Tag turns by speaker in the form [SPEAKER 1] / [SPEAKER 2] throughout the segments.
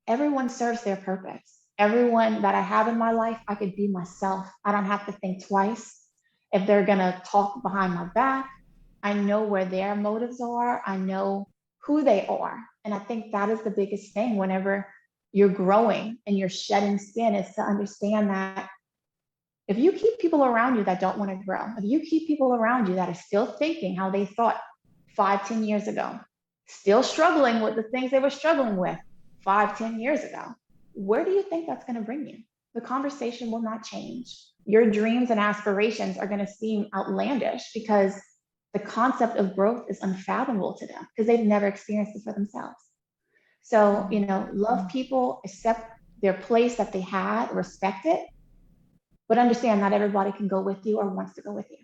[SPEAKER 1] everyone serves their purpose. Everyone that I have in my life, I could be myself. I don't have to think twice if they're going to talk behind my back. I know where their motives are. I know who they are. And I think that is the biggest thing whenever you're growing and you're shedding skin, is to understand that if you keep people around you that don't want to grow, if you keep people around you that are still thinking how they thought 5, 10 years ago, still struggling with the things they were struggling with 5, 10 years ago, where do you think that's going to bring you? The conversation will not change. Your dreams and aspirations are going to seem outlandish because the concept of growth is unfathomable to them because they've never experienced it for themselves. So, love people, accept their place that they had, respect it, but understand not everybody can go with you or wants to go with you.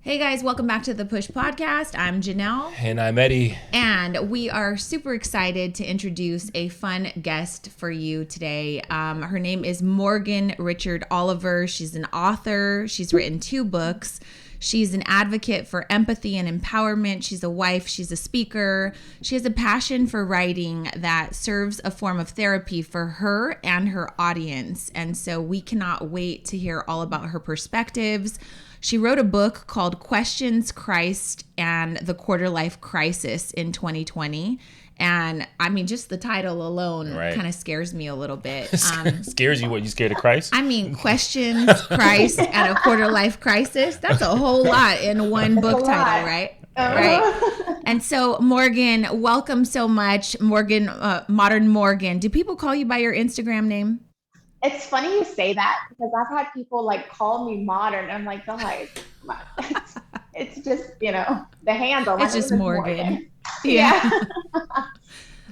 [SPEAKER 2] Hey guys, welcome back to the Push Podcast. I'm Janelle.
[SPEAKER 3] And I'm Eddie.
[SPEAKER 2] And we are super excited to introduce a fun guest for you today. Her name is Morgan Richard Olivier. She's an author. She's written 2 books. She's an advocate for empathy and empowerment. She's a wife. She's a speaker. She has a passion for writing that serves a form of therapy for her and her audience. And so we cannot wait to hear all about her perspectives. She wrote a book called Questions, Christ, and the Quarter Life Crisis in 2020. And I mean, just the title alone kind of scares me a little bit.
[SPEAKER 3] Scares you? What, you scared of Christ?
[SPEAKER 2] I mean, Questions, Christ, and a Quarter Life Crisis. That's a whole lot in one book title, right? Right. And so, Morgan, welcome so much. Morgan, Modern Morgan. Do people call you by your Instagram name?
[SPEAKER 1] It's funny you say that because I've had people like call me modern. I'm like, guys, it's just, the handle.
[SPEAKER 2] It's just Morgan.
[SPEAKER 1] Yeah.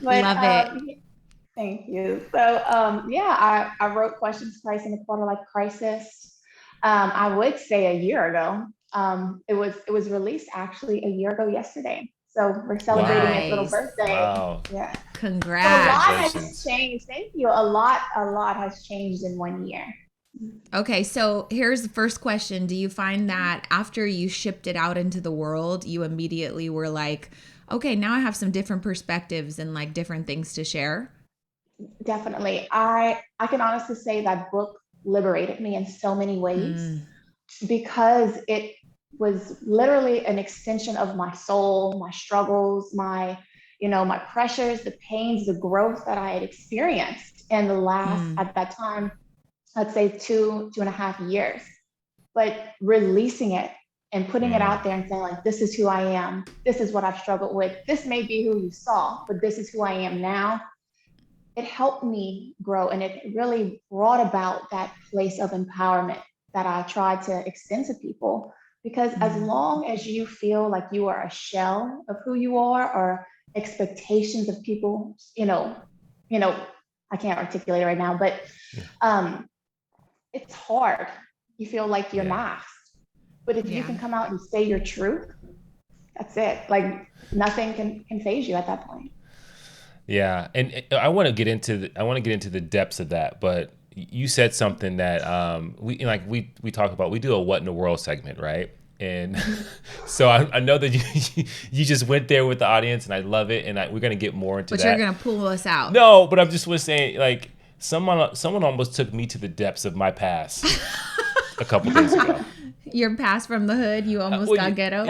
[SPEAKER 1] But,
[SPEAKER 2] love it.
[SPEAKER 1] Thank you. So, I wrote Questions, Christ, and the Quarter Life Crisis. I would say a year ago. It was released actually a year ago yesterday. So we're celebrating its little birthday.
[SPEAKER 3] Wow.
[SPEAKER 1] Yeah.
[SPEAKER 2] Congrats.
[SPEAKER 1] So a lot has changed. Thank you. A lot has changed in 1 year.
[SPEAKER 2] Okay, so here's the first question. Do you find that after you shipped it out into the world, you immediately were like, okay, now I have some different perspectives and like different things to share?
[SPEAKER 1] Definitely. I can honestly say that book liberated me in so many ways because it was literally an extension of my soul, my struggles, my pressures, the pains, the growth that I had experienced in the last, at that time, I'd say 2.5 years. But releasing it and putting it out there and saying, like, this is who I am. This is what I've struggled with. This may be who you saw, but this is who I am now. It helped me grow, and it really brought about that place of empowerment that I tried to extend to people. Because as long as you feel like you are a shell of who you are, or expectations of people, I can't articulate it right now, but it's hard. You feel like you're masked. But if you can come out and say your truth, that's it. Like nothing can phase you at that point.
[SPEAKER 3] Yeah, and I want to get into the depths of that, but you said something that we talk about. We do a "What in the World" segment, right? And so I know that you just went there with the audience, and I love it. And we're gonna get more into that.
[SPEAKER 2] But you're gonna pull us out.
[SPEAKER 3] No, but I'm just saying, like someone almost took me to the depths of my past a couple days ago.
[SPEAKER 2] Your past from the hood, you almost got ghetto.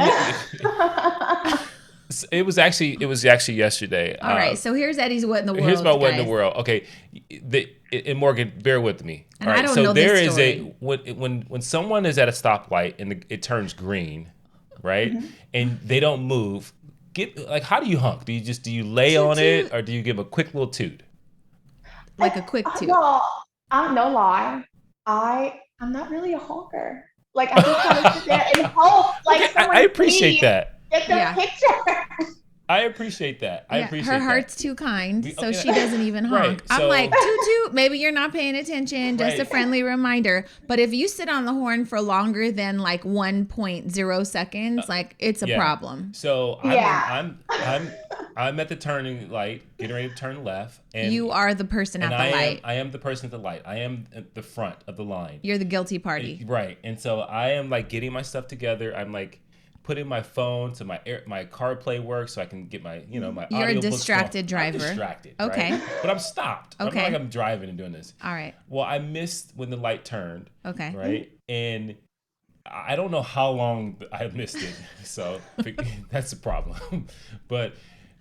[SPEAKER 3] It was actually yesterday.
[SPEAKER 2] All right, so here's Eddie's "What in the World."
[SPEAKER 3] Here's my
[SPEAKER 2] guys.
[SPEAKER 3] "What in the World." Okay, and Morgan, bear with me.
[SPEAKER 2] And
[SPEAKER 3] all right,
[SPEAKER 2] I don't
[SPEAKER 3] so
[SPEAKER 2] know
[SPEAKER 3] there
[SPEAKER 2] this
[SPEAKER 3] is
[SPEAKER 2] story.
[SPEAKER 3] when someone is at a stoplight and it turns green, right, and they don't move. How do you honk? Do you lay
[SPEAKER 1] Toot,
[SPEAKER 3] on it,
[SPEAKER 1] toot.
[SPEAKER 3] or do you give a quick little toot?
[SPEAKER 2] Like a quick toot.
[SPEAKER 1] No, I'm no lie. I'm not really a honker. Like I just kind of sit there and hope. Like
[SPEAKER 3] Okay,
[SPEAKER 1] someone
[SPEAKER 3] I appreciate
[SPEAKER 1] please
[SPEAKER 3] that.
[SPEAKER 1] get the picture.
[SPEAKER 3] I appreciate that.
[SPEAKER 2] Her heart's too kind, so she doesn't even honk.
[SPEAKER 3] Right,
[SPEAKER 2] I'm
[SPEAKER 3] so-
[SPEAKER 2] like, toot toot, maybe you're not paying attention, just a
[SPEAKER 3] Right.
[SPEAKER 2] friendly reminder. But if you sit on the horn for longer than like 1.0 seconds, like it's a problem.
[SPEAKER 3] So
[SPEAKER 1] Yeah.
[SPEAKER 3] I'm at the turning light, getting ready to turn left. And
[SPEAKER 2] you are the person at the light.
[SPEAKER 3] I am the person at the light. I am at the front of the line.
[SPEAKER 2] You're the guilty party.
[SPEAKER 3] Right. And so I am like getting my stuff together. I'm like putting my phone to my CarPlay work so I can get my, my
[SPEAKER 2] You're a
[SPEAKER 3] audiobooks
[SPEAKER 2] distracted
[SPEAKER 3] going.
[SPEAKER 2] driver.
[SPEAKER 3] I'm distracted.
[SPEAKER 2] Okay.
[SPEAKER 3] Right? But I'm stopped.
[SPEAKER 2] Okay.
[SPEAKER 3] I'm not like I'm driving and doing this.
[SPEAKER 2] All right.
[SPEAKER 3] Well, I missed when the light turned.
[SPEAKER 2] Okay.
[SPEAKER 3] Right. And I don't know how long I missed it. So that's a problem. But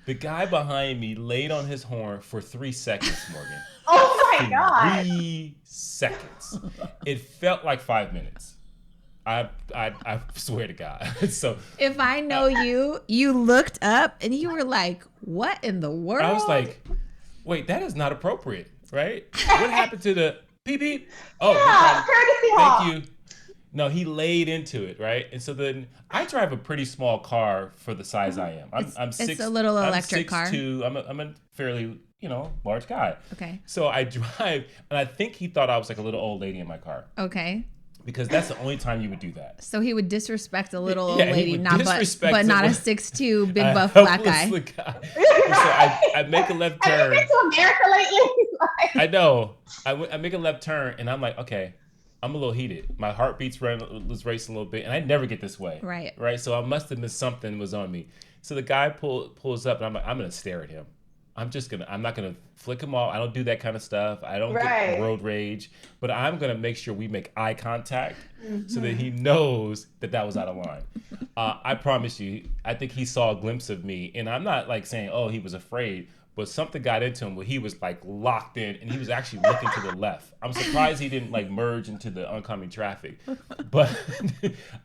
[SPEAKER 3] the guy behind me laid on his horn for 3 seconds, Morgan.
[SPEAKER 1] Oh my God.
[SPEAKER 3] 3 seconds. It felt like 5 minutes. I swear to God. So
[SPEAKER 2] if I know you looked up and you were like, what in the world?
[SPEAKER 3] I was like, wait, that is not appropriate, right? What happened to the beep beep? Oh,
[SPEAKER 1] courtesy
[SPEAKER 3] thank
[SPEAKER 1] hall.
[SPEAKER 3] you. No, he laid into it, right? And so then I drive a pretty small car for the size I am.
[SPEAKER 2] It's a little electric car.
[SPEAKER 3] 6'2". I'm a fairly, large guy.
[SPEAKER 2] Okay.
[SPEAKER 3] So I drive, and I think he thought I was like a little old lady in my car.
[SPEAKER 2] Okay.
[SPEAKER 3] Because that's the only time you would do that.
[SPEAKER 2] So he would disrespect a little old
[SPEAKER 3] Yeah, he
[SPEAKER 2] lady,
[SPEAKER 3] would
[SPEAKER 2] but
[SPEAKER 3] disrespect
[SPEAKER 2] not a
[SPEAKER 3] someone-
[SPEAKER 2] 6'2" big buff black guy.
[SPEAKER 3] helpless guy. And so I make a left
[SPEAKER 1] Have you
[SPEAKER 3] turn.
[SPEAKER 1] been to America lately?
[SPEAKER 3] I know. I make a left turn, and I'm like, okay, I'm a little heated. My heartbeat's was racing a little bit, and I never get this way.
[SPEAKER 2] Right.
[SPEAKER 3] So I must have missed something was on me. So the guy pulls up, and I'm like, I'm gonna stare at him. I'm not gonna flick him off. I don't do that kind of stuff. I don't get road rage, but I'm gonna make sure we make eye contact so that he knows that was out of line. I promise you, I think he saw a glimpse of me, and I'm not like saying, oh, he was afraid, but something got into him where he was like locked in, and he was actually looking to the left. I'm surprised he didn't like merge into the oncoming traffic, but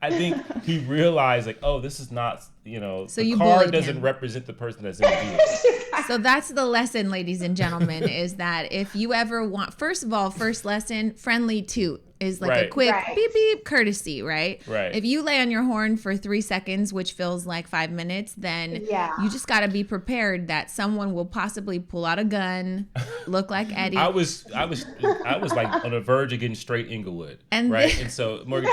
[SPEAKER 3] I think he realized like, oh, this is not,
[SPEAKER 2] So
[SPEAKER 3] the
[SPEAKER 2] you
[SPEAKER 3] car
[SPEAKER 2] bullied
[SPEAKER 3] doesn't
[SPEAKER 2] him.
[SPEAKER 3] represent the person that's in the vehicle.
[SPEAKER 2] So that's the lesson, ladies and gentlemen, is that if you ever want, first of all, first lesson, friendly toot is like a
[SPEAKER 3] Right.
[SPEAKER 2] quick
[SPEAKER 1] Right.
[SPEAKER 2] beep beep courtesy, right?
[SPEAKER 3] Right.
[SPEAKER 2] If you lay on your horn for 3 seconds, which feels like 5 minutes, then
[SPEAKER 1] Yeah.
[SPEAKER 2] you just got to be prepared that someone will possibly pull out a gun, look like Eddie.
[SPEAKER 3] I was like on the verge of getting straight Inglewood,
[SPEAKER 2] And
[SPEAKER 3] right?
[SPEAKER 2] then-
[SPEAKER 3] And so Morgan,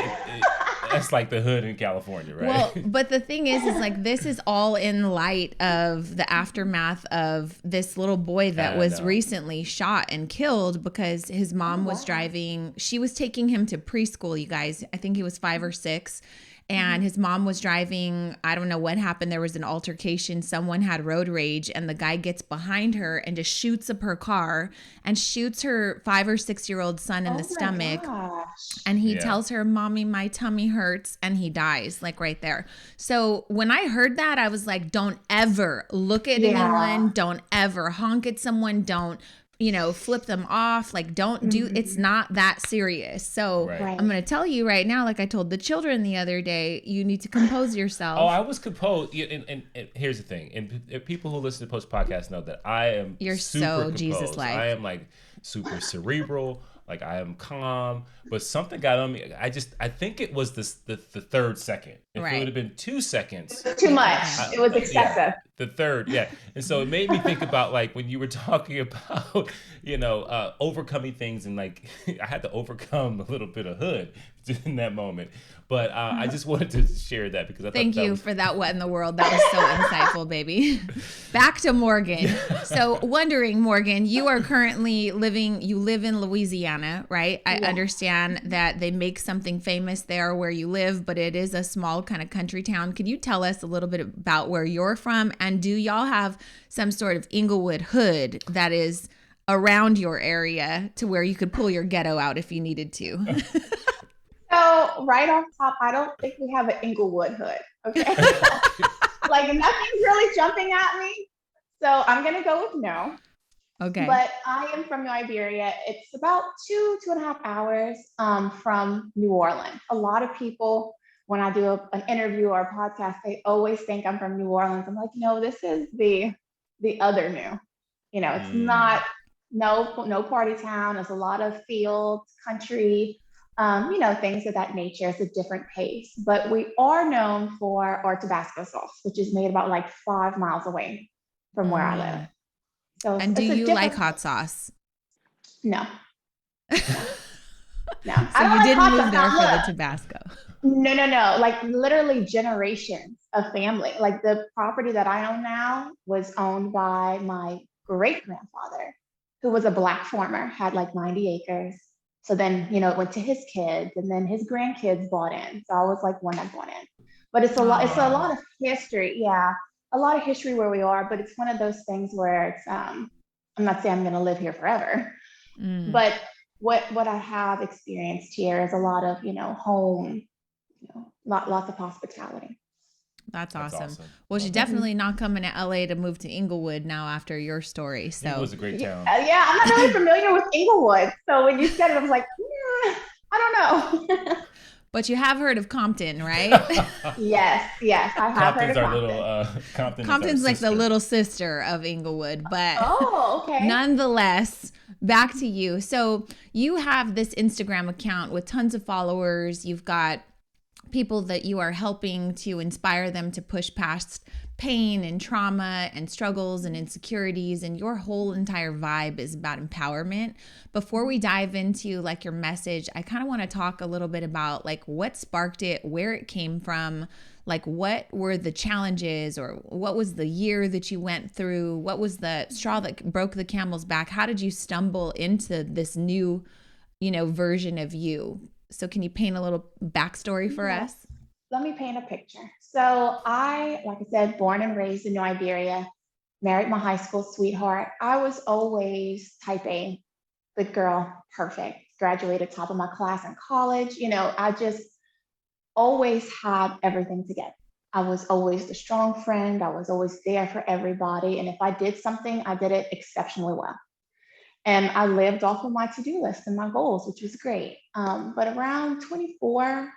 [SPEAKER 3] that's like the hood in California, right?
[SPEAKER 2] Well, but the thing is like this is all in light of the aftermath of this little boy that
[SPEAKER 3] I
[SPEAKER 2] was
[SPEAKER 3] know.
[SPEAKER 2] recently shot and killed because his mom was driving. She was taking him to preschool, you guys. I think he was 5 or 6. And his mom was driving. I don't know what happened. There was an altercation. Someone had road rage, and the guy gets behind her and just shoots up her car and shoots her 5 or 6-year-old son in the stomach.
[SPEAKER 1] Gosh.
[SPEAKER 2] And he
[SPEAKER 3] Yeah.
[SPEAKER 2] tells her, "Mommy, my tummy hurts," and he dies like right there. So when I heard that, I was like, don't ever look at anyone. Don't ever honk at someone. Don't, flip them off. Like, don't do, it's not that serious. So
[SPEAKER 3] Right.
[SPEAKER 1] Right.
[SPEAKER 2] I'm going to tell you right now, like I told the children the other day, you need to compose yourself.
[SPEAKER 3] Oh, I was composed. Yeah, and here's the thing. And people who listen to Post Podcast know that I am
[SPEAKER 2] You're
[SPEAKER 3] super
[SPEAKER 2] so
[SPEAKER 3] composed.
[SPEAKER 2] Jesus-like.
[SPEAKER 3] I am like super cerebral. Like I am calm, but something got on me. I think it was the 3rd second. If
[SPEAKER 2] Right.
[SPEAKER 3] it would have been 2 seconds,
[SPEAKER 1] Too much. It was
[SPEAKER 3] Yeah,
[SPEAKER 1] excessive.
[SPEAKER 3] the 3rd, yeah. And so it made me think about like when you were talking about, overcoming things, and like I had to overcome a little bit of hood in that moment. But I just wanted to share that because I
[SPEAKER 2] Thank
[SPEAKER 3] thought that
[SPEAKER 2] you
[SPEAKER 3] was,
[SPEAKER 2] for that what in the world. That was so insightful, baby. Back to Morgan. So wondering, Morgan, you are currently you live in Louisiana, right? I understand that they make something famous there where you live, but it is a small kind of country town. Could you tell us a little bit about where you're from? And do y'all have some sort of Inglewood hood that is around your area to where you could pull your ghetto out if you needed to?
[SPEAKER 1] So right off top, I don't think we have an Inglewood hood. Okay. Like nothing's really jumping at me. So I'm gonna go with no.
[SPEAKER 2] Okay.
[SPEAKER 1] But I am from Liberia. It's about 2.5 hours from New Orleans. A lot of people, when I do an interview or a podcast, they always think I'm from New Orleans. I'm like, no, this is the other new. It's not no party town. There's a lot of fields, country, things of that nature. It's a different pace. But we are known for our Tabasco sauce, which is made about like 5 miles away from where I live. So
[SPEAKER 2] And do
[SPEAKER 1] it's a
[SPEAKER 2] you
[SPEAKER 1] different-
[SPEAKER 2] like hot sauce?
[SPEAKER 1] No. No,
[SPEAKER 2] So
[SPEAKER 1] I don't
[SPEAKER 2] you
[SPEAKER 1] like
[SPEAKER 2] didn't
[SPEAKER 1] hot
[SPEAKER 2] move there
[SPEAKER 1] sauce.
[SPEAKER 2] for the
[SPEAKER 1] Look,
[SPEAKER 2] Tabasco.
[SPEAKER 1] no. Like literally generations of family. Like the property that I own now was owned by my great grandfather, who was a black farmer, had like 90 acres. So then, it went to his kids, and then his grandkids bought in. So I was like one that bought in. But it's a
[SPEAKER 2] Oh,
[SPEAKER 1] lot of history. Yeah, a lot of history where we are. But it's one of those things where it's I'm not saying I'm going to live here forever,
[SPEAKER 2] mm,
[SPEAKER 1] but what I have experienced here is a lot of home, lots of hospitality.
[SPEAKER 2] that's
[SPEAKER 3] That's
[SPEAKER 2] awesome.
[SPEAKER 3] awesome.
[SPEAKER 2] Well, she's
[SPEAKER 3] Love that.
[SPEAKER 1] Mhm.
[SPEAKER 2] definitely not coming to LA to move to Inglewood now after your story.
[SPEAKER 3] It
[SPEAKER 2] So
[SPEAKER 3] was a great
[SPEAKER 1] Yeah,
[SPEAKER 3] town.
[SPEAKER 1] yeah, I'm not really familiar with Inglewood, so when you said it, I was like, I don't know.
[SPEAKER 2] but you have heard of Compton, right?
[SPEAKER 1] Yes, I have heard
[SPEAKER 3] Compton's
[SPEAKER 1] of
[SPEAKER 3] our little
[SPEAKER 1] Compton.
[SPEAKER 3] Compton is our
[SPEAKER 2] Compton's like the
[SPEAKER 3] sister.
[SPEAKER 2] little sister of Inglewood, but
[SPEAKER 1] Oh, okay.
[SPEAKER 2] nonetheless, back to you. So you have this Instagram account with tons of followers. You've got people that you are helping to inspire them to push past pain and trauma and struggles and insecurities, and your whole entire vibe is about empowerment. Before we dive into like your message, I kind of want to talk a little bit about like what sparked it, where it came from, like what were the challenges, or what was the year that you went through, what was the straw that broke the camel's back, how did you stumble into this new version of you? So can you paint a little backstory for
[SPEAKER 1] Yeah.
[SPEAKER 2] us?
[SPEAKER 1] Let me paint a picture. So like I said, born and raised in New Iberia, married my high school sweetheart. I was always type A, good girl, perfect. Graduated top of my class in college. I just always had everything together. I was always the strong friend. I was always there for everybody. And if I did something, I did it exceptionally well. And I lived off of my to-do list and my goals, which was great. But around 24,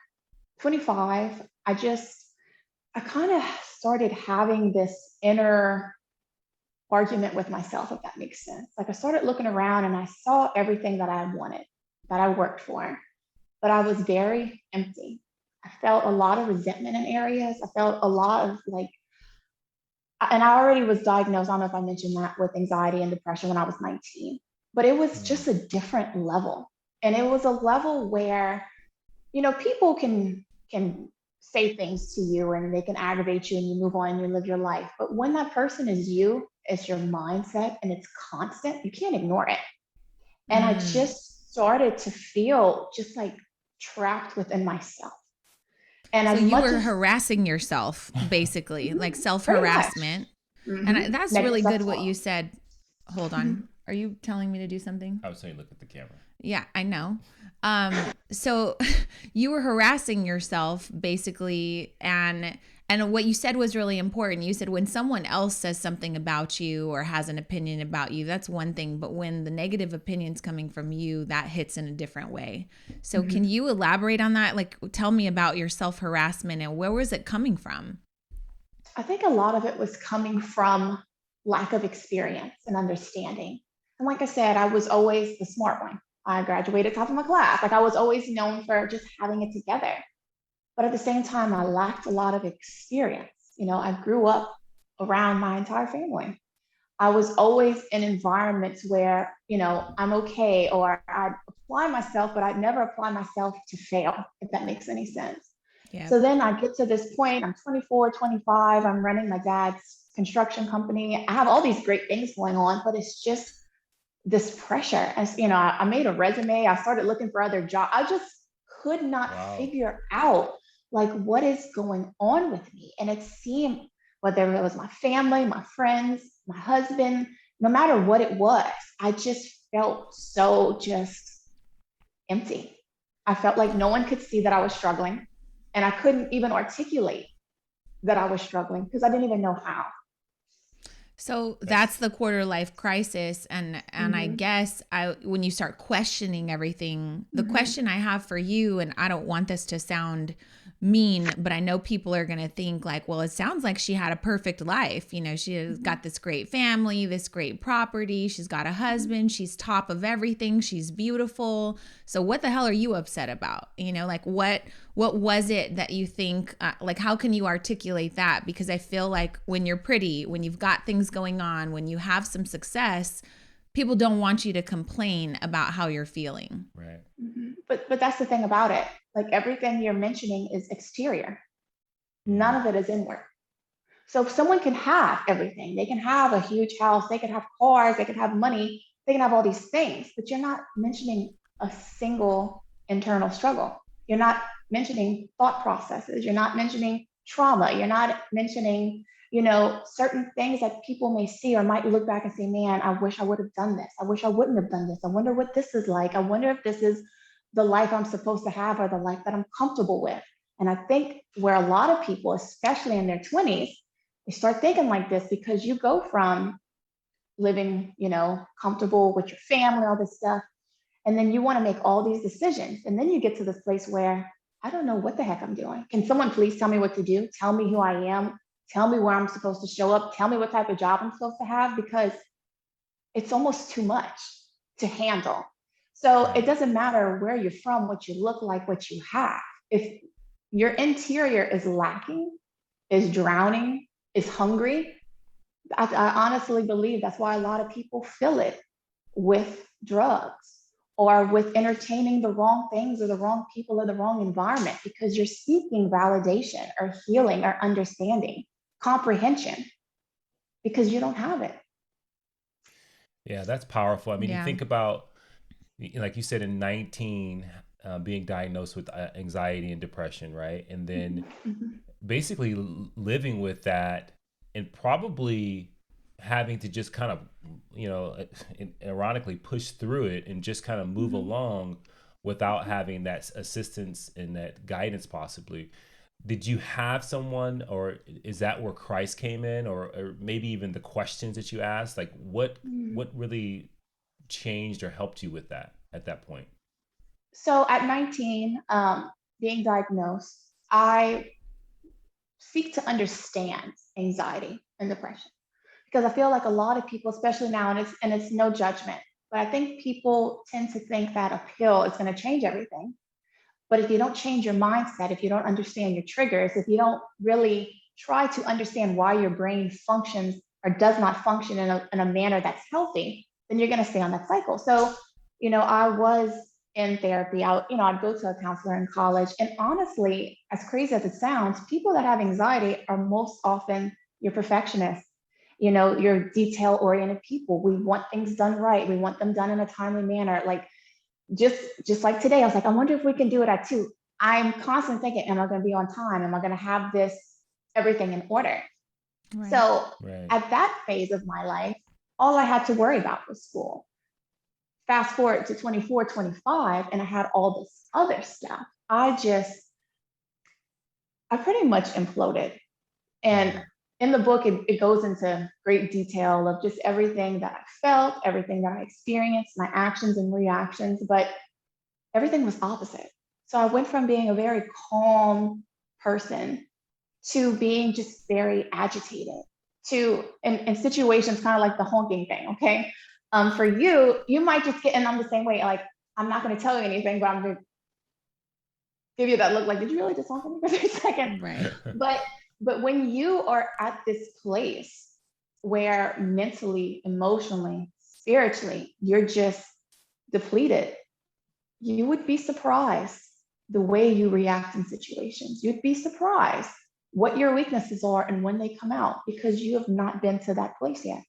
[SPEAKER 1] 25, I kind of started having this inner argument with myself, if that makes sense. Like I started looking around and I saw everything that I wanted, that I worked for, but I was very empty. I felt a lot of resentment in areas. I felt a lot of like, and I already was diagnosed, I don't know if I mentioned that, with anxiety and depression when I was 19, but it was
[SPEAKER 3] Mm.
[SPEAKER 1] just a different level. And it was a level where, people can say things to you and they can aggravate you and you move on and you live your life. But when that person is you, it's your mindset and it's constant, you can't ignore it. And I
[SPEAKER 2] Mm.
[SPEAKER 1] just started to feel just like trapped within myself. And
[SPEAKER 2] So
[SPEAKER 1] as
[SPEAKER 2] you
[SPEAKER 1] much
[SPEAKER 2] were
[SPEAKER 1] as
[SPEAKER 2] harassing yourself, basically, like
[SPEAKER 1] pretty much
[SPEAKER 2] self-harassment. And that's
[SPEAKER 1] negative
[SPEAKER 2] really
[SPEAKER 1] self
[SPEAKER 2] good what you
[SPEAKER 1] talk.
[SPEAKER 2] said. Hold on. Are you telling me to do something?
[SPEAKER 3] I was saying, look at the camera.
[SPEAKER 2] Yeah, I know. So you were harassing yourself basically, and what you said was really important. You said when someone else says something about you or has an opinion about you, that's one thing, but when the negative opinion's coming from you, that hits in a different way. So can you elaborate on that? Like tell me about your self-harassment and where was it coming from?
[SPEAKER 1] I think a lot of it was coming from lack of experience and understanding. And like I said, I was always the smart one. I graduated top of my class. Like I was always known for just having it together. But at the same time, I lacked a lot of experience. I grew up around my entire family. I was always in environments where, I'm okay, or I'd apply myself, but I'd never apply myself to fail, if that makes any sense.
[SPEAKER 2] Yeah.
[SPEAKER 1] So then I get to this point, I'm 24, 25, I'm running my dad's construction company. I have all these great things going on, but it's just this pressure. As I made a resume, I started looking for other jobs. I just could not
[SPEAKER 3] Wow.
[SPEAKER 1] figure out like what is going on with me. And it seemed, whether it was my family, my friends, my husband, no matter what it was, I just felt so just empty. I felt like no one could see that I was struggling. And I couldn't even articulate that I was struggling because I didn't even know how.
[SPEAKER 2] So
[SPEAKER 3] That's
[SPEAKER 2] that's the quarter life crisis, and I
[SPEAKER 1] Mm-hmm.
[SPEAKER 2] guess I when you start questioning everything, the
[SPEAKER 1] Mm-hmm.
[SPEAKER 2] question I have for you, and I don't want this to sound mean, but I know people are going to think like, well, it sounds like she had a perfect life. She has
[SPEAKER 1] Mm-hmm.
[SPEAKER 2] got this great family, this great property, she's got a husband, she's top of everything, she's beautiful. So what the hell are you upset about? Like what was it that you think like how can you articulate that? Because I feel like when you're pretty, when you've got things going on, when you have some success, people don't want you to complain about how you're feeling.
[SPEAKER 3] right.
[SPEAKER 1] Mm-hmm. But that's the thing about it. Like everything you're mentioning is exterior. None of it is inward. So someone can have everything. They can have a huge house, they can have cars, they can have money, they can have all these things, but you're not mentioning a single internal struggle. You're not mentioning thought processes. You're not mentioning trauma. You're not mentioning, certain things that people may see or might look back and say, man, I wish I would have done this. I wish I wouldn't have done this. I wonder what this is like. I wonder if this is the life I'm supposed to have or the life that I'm comfortable with. And I think where a lot of people, especially in their 20s, they start thinking like this because you go from living, comfortable with your family, all this stuff, and then you want to make all these decisions. And then you get to this place where I don't know what the heck I'm doing. Can someone please tell me what to do? Tell me who I am. Tell me where I'm supposed to show up. Tell me what type of job I'm supposed to have, because it's almost too much to handle. So it doesn't matter where you're from, what you look like, what you have. If your interior is lacking, is drowning, is hungry, I honestly believe that's why a lot of people fill it with drugs or with entertaining the wrong things or the wrong people or the wrong environment, because you're seeking validation or healing or understanding, comprehension, because you don't have it.
[SPEAKER 3] Yeah, that's powerful. I mean, you
[SPEAKER 2] Yeah.
[SPEAKER 3] think about, like you said, in 19, being diagnosed with anxiety and depression, right? And then
[SPEAKER 1] Mhm.
[SPEAKER 3] basically living with that and probably having to just kind of, ironically push through it and just kind of move
[SPEAKER 1] Mhm.
[SPEAKER 3] along without having that assistance and that guidance possibly. Did you have someone, or is that where Christ came in, or maybe even the questions that you asked? Like
[SPEAKER 1] Mhm.
[SPEAKER 3] what really changed or helped you with that at that point?
[SPEAKER 1] So at 19, being diagnosed, I seek to understand anxiety and depression, because I feel like a lot of people, especially now, and it's no judgment, but I think people tend to think that a pill is going to change everything. But if you don't change your mindset, if you don't understand your triggers, if you don't really try to understand why your brain functions or does not function in a manner that's healthy, then you're going to stay on that cycle. So, I was in therapy. I'd go to a counselor in college. And honestly, as crazy as it sounds, people that have anxiety are most often your perfectionists. Your detail oriented people. We want things done right. We want them done in a timely manner. Like, just like today, I was like, I wonder if we can do it at 2. I'm constantly thinking, am I going to be on time? Am I going to have this everything in order?
[SPEAKER 2] Right.
[SPEAKER 1] So
[SPEAKER 3] Right.
[SPEAKER 1] at that phase of my life, all I had to worry about was school. Fast forward to 24, 25, and I had all this other stuff. I pretty much imploded. And
[SPEAKER 3] Mm.
[SPEAKER 1] in the book, it goes into great detail of just everything that I felt, everything that I experienced, my actions and reactions. But everything was opposite. So I went from being a very calm person to being just very agitated, to in situations kind of like the honking thing. Okay. For you, you might just get, and I'm the same way. Like, I'm not going to tell you anything, but I'm going to give you that look like, did you really just honk at me for a second?
[SPEAKER 2] Right.
[SPEAKER 1] But when you are at this place where mentally, emotionally, spiritually, you're just depleted, you would be surprised the way you react in situations. You'd be surprised what your weaknesses are and when they come out, because you have not been to that place yet.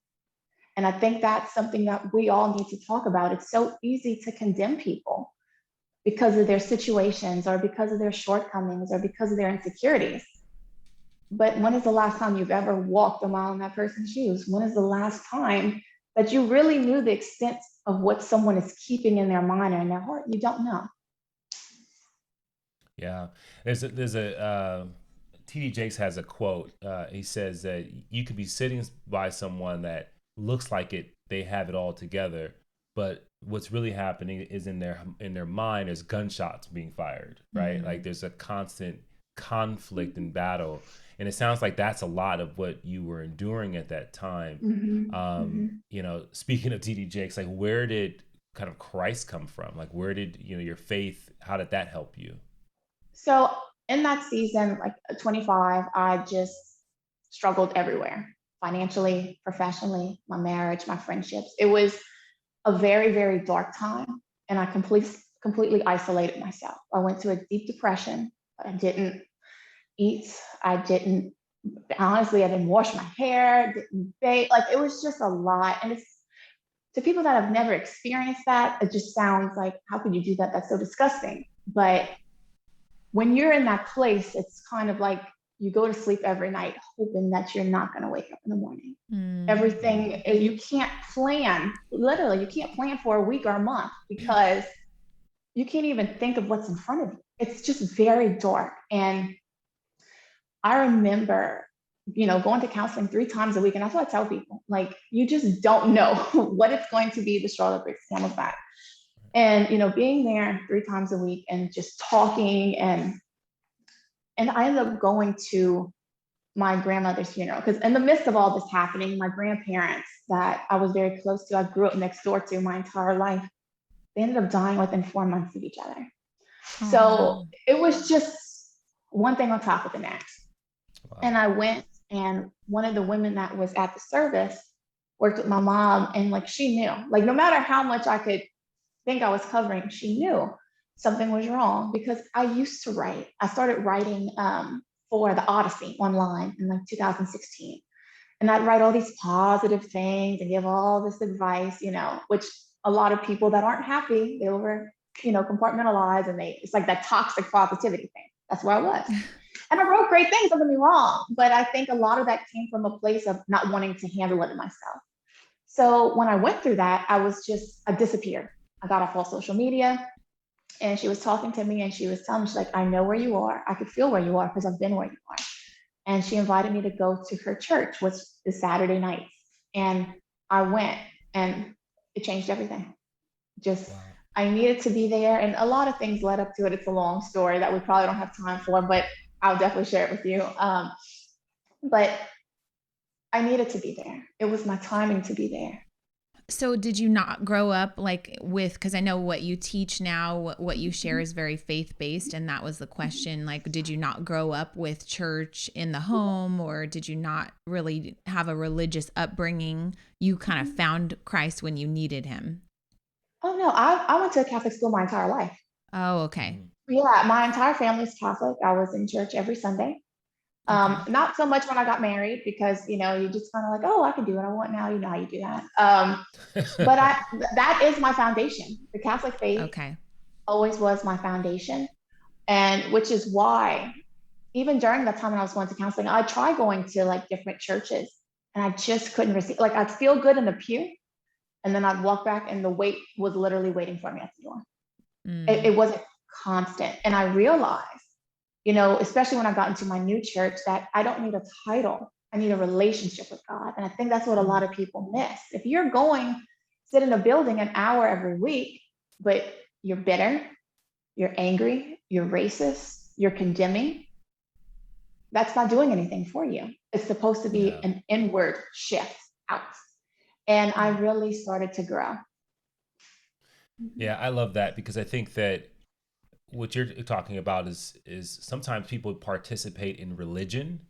[SPEAKER 1] And I think that's something that we all need to talk about. It's so easy to condemn people because of their situations or because of their shortcomings or because of their insecurities. But when is the last time you've ever walked a mile in that person's shoes? When is the last time that you really knew the extent of what someone is keeping in their mind or in their heart? You don't know.
[SPEAKER 3] Yeah, there's a TD Jakes has a quote. He says that you could be sitting by someone that looks like they have it all together, but what's really happening is in their mind is gunshots being fired, right? Like
[SPEAKER 2] Mhm.
[SPEAKER 3] there's a constant conflict and battle, and it sounds like that's a lot of what you were enduring at that time.
[SPEAKER 1] Mhm, mhm.
[SPEAKER 3] Speaking of TD Jakes, like where did kind of Christ come from? Like where did your faith? How did that help you?
[SPEAKER 1] So in that season, like 25, I just struggled everywhere, financially, professionally, my marriage, my friendships. It was a very, very dark time. And completely isolated myself. I went to a deep depression. I didn't eat. Honestly, I didn't wash my hair, didn't bathe. Like, it was just a lot. And it's, to people that have never experienced that, it just sounds like, how could you do that? That's so disgusting. But when you're in that place, it's kind of like you go to sleep every night hoping that you're not going to wake up in the morning. Everything, you can't plan, literally, you can't plan for a week or a month because you can't even think of what's in front of you. It's just very dark. And I remember, going to counseling 3 times a week. And that's what I tell people, like, you just don't know what it's going to be, the straw that breaks the camel's back. And, being there 3 times a week and just talking, and I ended up going to my grandmother's funeral, because in the midst of all this happening, my grandparents that I was very close to, I grew up next door to my entire life, they ended up dying within 4 months of each other. So it was just one thing on top of the next. Wow. And I went, and one of the women that was at the service worked with my mom, and like, she knew, like, no matter how much I could think I was covering, she knew something was wrong, because I used to write. I started writing for the Odyssey online in like 2016. And I'd write all these positive things and give all this advice, which a lot of people that aren't happy, they over, compartmentalize, and it's like that toxic positivity thing. That's where I was. And I wrote great things, don't get me wrong, but I think a lot of that came from a place of not wanting to handle it myself. So when I went through that, I disappeared. I got off all social media, and she was talking to me, and she was telling me, she's like, I know where you are. I could feel where you are because I've been where you are. And she invited me to go to her church, which is Saturday nights. And I went, and it changed everything. Just, wow. I needed to be there. And a lot of things led up to it. It's a long story that we probably don't have time for, but I'll definitely share it with you. But I needed to be there. It was my timing to be there.
[SPEAKER 2] So did you not grow up because I know what you teach now, what you share is very faith-based, and that was the question, like, did you not grow up with church in the home, or did you not really have a religious upbringing? You kind of found Christ when you needed him.
[SPEAKER 1] Oh, no, I went to a Catholic school my entire life.
[SPEAKER 2] Oh, okay.
[SPEAKER 1] Yeah, my entire family is Catholic. I was in church every Sunday. Okay. Not so much when I got married, because, you just kind of like, oh, I can do what I want now. You know how you do that. But that is my foundation. The Catholic faith always was my foundation. And which is why, even during that time when I was going to counseling, I tried going to like different churches, and I just couldn't receive, like, I'd feel good in the pew, and then I'd walk back, and the weight was literally waiting for me at the door. It wasn't constant. And I realized, especially when I got into my new church, that I don't need a title. I need a relationship with God. And I think that's what a lot of people miss. If you're sit in a building an hour every week, but you're bitter, you're angry, you're racist, you're condemning, that's not doing anything for you. It's supposed to be an inward shift out. And I really started to grow.
[SPEAKER 3] Yeah, I love that, because I think that what you're talking about is sometimes people participate in religion,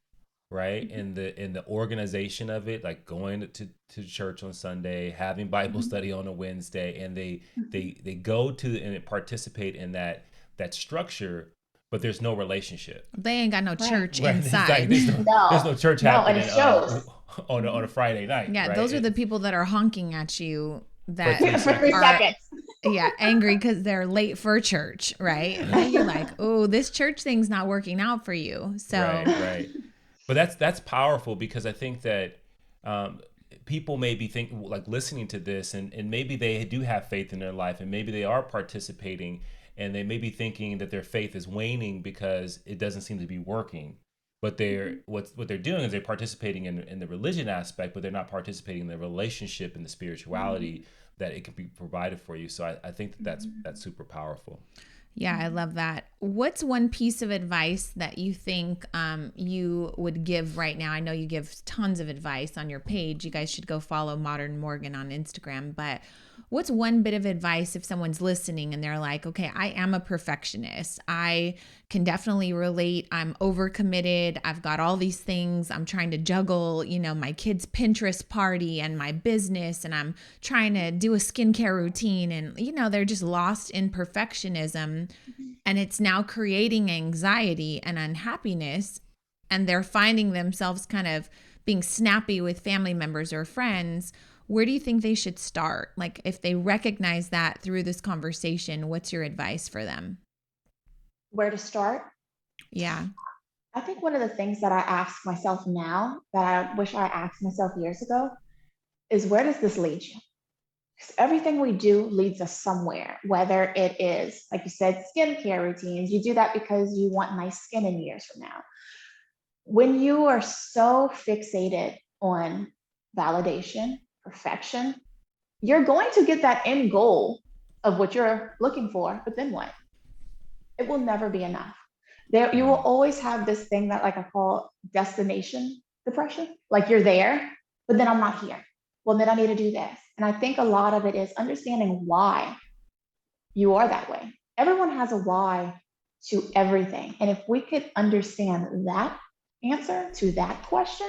[SPEAKER 3] right? In the organization of it, like going to church on Sunday, having Bible study on a Wednesday, and they go to and participate in that structure, but there's no relationship.
[SPEAKER 2] They ain't got no church inside.
[SPEAKER 3] Like, there's no church happening on a Friday night.
[SPEAKER 2] Yeah, right? Those are the people that are honking at you that
[SPEAKER 1] for 3 seconds.
[SPEAKER 2] Yeah, angry because they're late for church, right? And you're like, oh, this church thing's not working out for you. So
[SPEAKER 3] right. But that's powerful, because I think that people may be listening to this, and maybe they do have faith in their life, and maybe they are participating, and they may be thinking that their faith is waning because it doesn't seem to be working. But what they're doing is they're participating in the religion aspect, but they're not participating in the relationship and the spirituality that it can be provided for you. So I think that's super powerful.
[SPEAKER 2] Yeah, I love that. What's one piece of advice that you think you would give right now? I know you give tons of advice on your page. You guys should go follow Modern Morgan on Instagram. But what's one bit of advice if someone's listening and they're like, okay, I am a perfectionist. I can definitely relate. I'm overcommitted. I've got all these things. I'm trying to juggle, my kids' Pinterest party and my business, and I'm trying to do a skincare routine. And, they're just lost in perfectionism, and it's now creating anxiety and unhappiness. And they're finding themselves kind of being snappy with family members or friends. Where do you think they should start? Like, if they recognize that through this conversation, what's your advice for them?
[SPEAKER 1] Where to start?
[SPEAKER 2] Yeah.
[SPEAKER 1] I think one of the things that I ask myself now that I wish I asked myself years ago is, where does this lead you? Because everything we do leads us somewhere, whether it is, like you said, skincare routines. You do that because you want nice skin in years from now. When you are so fixated on validation, perfection, you're going to get that end goal of what you're looking for, but then what? It will never be enough. You will always have this thing that, like, I call destination depression. Like, you're there, but then I'm not here. Well, then I need to do this. And I think a lot of it is understanding why you are that way. Everyone has a why to everything. And if we could understand that answer to that question,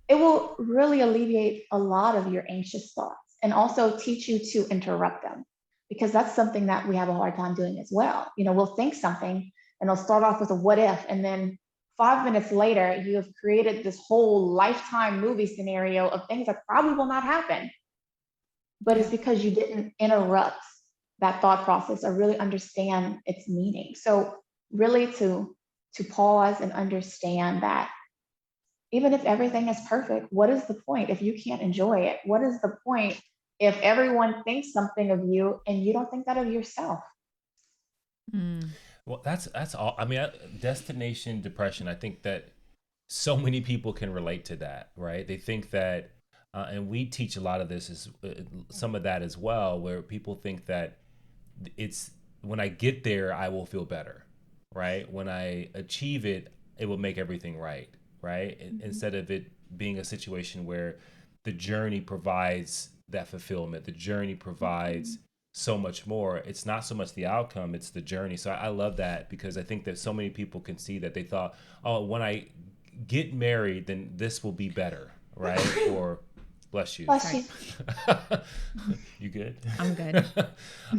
[SPEAKER 1] it will really alleviate a lot of your anxious thoughts and also teach you to interrupt them, because that's something that we have a hard time doing as well. We'll think something and they'll start off with a what if, and then 5 minutes later, you have created this whole lifetime movie scenario of things that probably will not happen. But it's because you didn't interrupt that thought process or really understand its meaning. So really to pause and understand that even if everything is perfect, what is the point if you can't enjoy it? What is the point if everyone thinks something of you and you don't think that of yourself?
[SPEAKER 3] Well, that's all. I mean, destination depression, I think that so many people can relate to that, right? They think that, and we teach a lot of this, is some of that as well, where people think that it's when I get there, I will feel better, right? When I achieve it, it will make everything right? Instead of it being a situation where the journey provides that fulfillment, the journey provides so much more. It's not so much the outcome, it's the journey. So I love that, because I think that so many people can see that. They thought, oh, when I get married, then this will be better, right? Or bless you.
[SPEAKER 1] Bless you.
[SPEAKER 3] You good?
[SPEAKER 2] I'm good.